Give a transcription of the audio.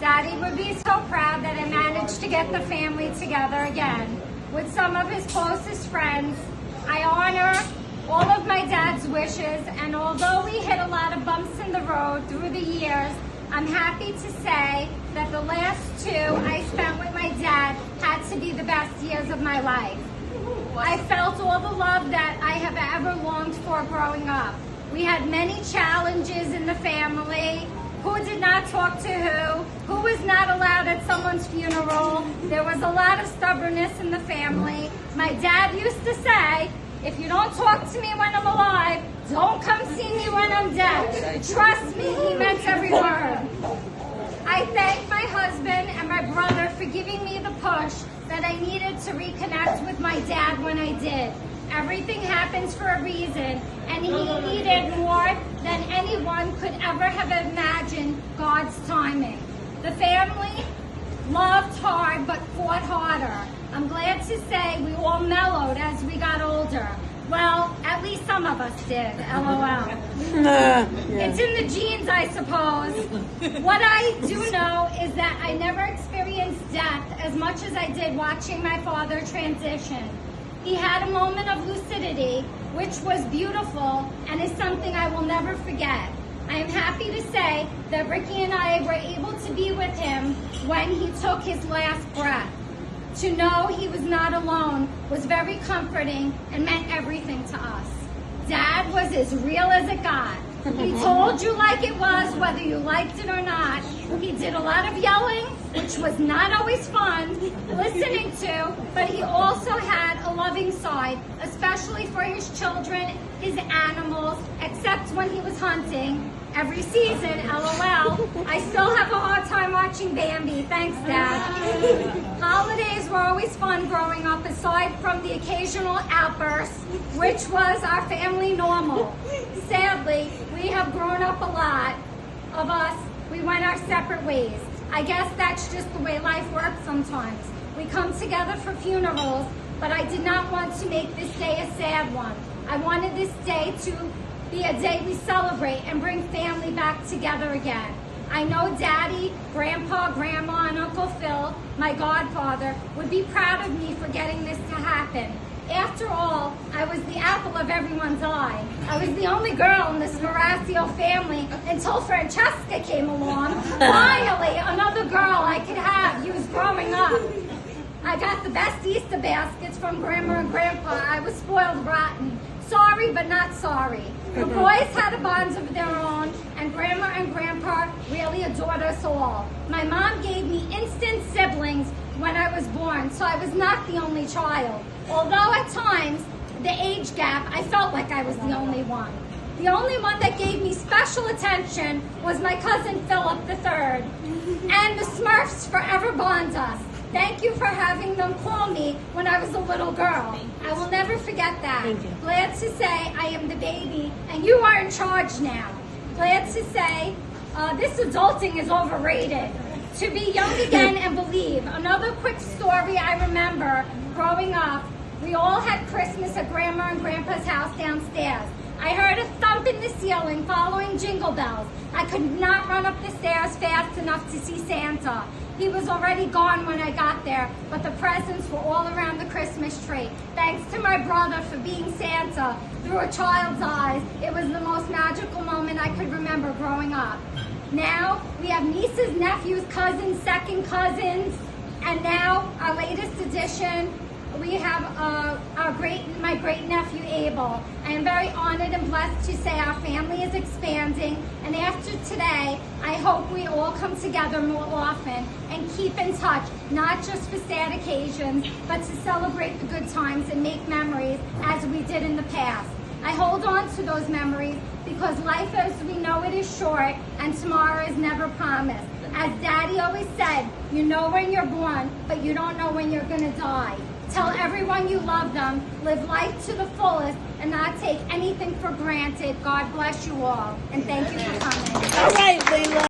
Daddy would be so proud that I managed to get the family together again. With some of his closest friends, I honor all of my dad's wishes, and although we hit a lot of bumps in the road through the years, I'm happy to say that the last 2 I spent with my dad had to be the best years of my life. I felt all the love that I have ever longed for growing up. We had many challenges in the family. Who did not talk to who was not allowed at someone's funeral. There was a lot of stubbornness in the family. My dad used to say, if you don't talk to me when I'm alive, don't come see me when I'm dead. Trust me, he meant every word. I thank my husband and my brother for giving me the push that I needed to reconnect with my dad when I did. Everything happens for a reason, and he needed more than anyone could ever have imagined God's timing. The family loved hard but fought harder. I'm glad to say we all mellowed as we got older. Well, at least some of us did, LOL. It's in the genes, I suppose. What I do know is that I never experienced death as much as I did watching my father transition. He had a moment of lucidity, which was beautiful and is something I will never forget. I am happy to say that Ricky and I were able to be with him when he took his last breath. To know he was not alone was very comforting and meant everything to us. Dad was as real as it got. He told you like it was, whether you liked it or not. He did a lot of yelling, which was not always fun listening to, but he also had a loving side, especially for his children, his animals, except when he was hunting. Every season, LOL, I still have a hard time watching Bambi. Thanks, Dad. Holidays were always fun growing up, aside from the occasional outbursts, which was our family normal. Sadly, we have grown up a lot of us. We went our separate ways. I guess that's just the way life works sometimes. We come together for funerals, but I did not want to make this day a sad one. I wanted this day to be a day we celebrate and bring family back together again. I know Daddy, Grandpa, Grandma, and Uncle Phil, my godfather, would be proud of me for getting this to happen. After all, I was the apple of everyone's eye. I was the only girl in this Marasio family until Francesca came along. Finally, another girl I could have used growing up. I got the best Easter baskets from Grandma and Grandpa. I was spoiled rotten. Sorry, but not sorry. The boys had a bond of their own, and Grandma and Grandpa really adored us all. My mom gave me instant siblings when I was born, so I was not the only child. Although at times, the age gap, I felt like I was the only one. The only one that gave me special attention was my cousin Philip III. And the Smurfs forever bond us. Thank you for having them call me when I was a little girl. I will never forget that. Thank you. Glad to say I am the baby, and you are in charge now. Glad to say this adulting is overrated. To be young again and believe. Another quick story I remember growing up, we all had Christmas at Grandma and Grandpa's house downstairs. I heard a thump in the ceiling following jingle bells. I could not run up the stairs fast enough to see Santa. He was already gone when I got there, but the presents were all around the Christmas tree. Thanks to my brother for being Santa through a child's eyes. It was the most magical moment I could remember growing up. Now we have nieces, nephews, cousins, second cousins, and now our latest addition, we have my great nephew Abel. I am very honored and blessed to say our family is expanding, and after today, I hope we all come together more often and keep in touch, not just for sad occasions, but to celebrate the good times and make memories as we did in the past. I hold on to those memories because life as we know it is short and tomorrow is never promised. As Daddy always said, you know when you're born, but you don't know when you're going to die. Tell everyone you love them, live life to the fullest, and not take anything for granted. God bless you all, and thank you for coming. All right, Leila.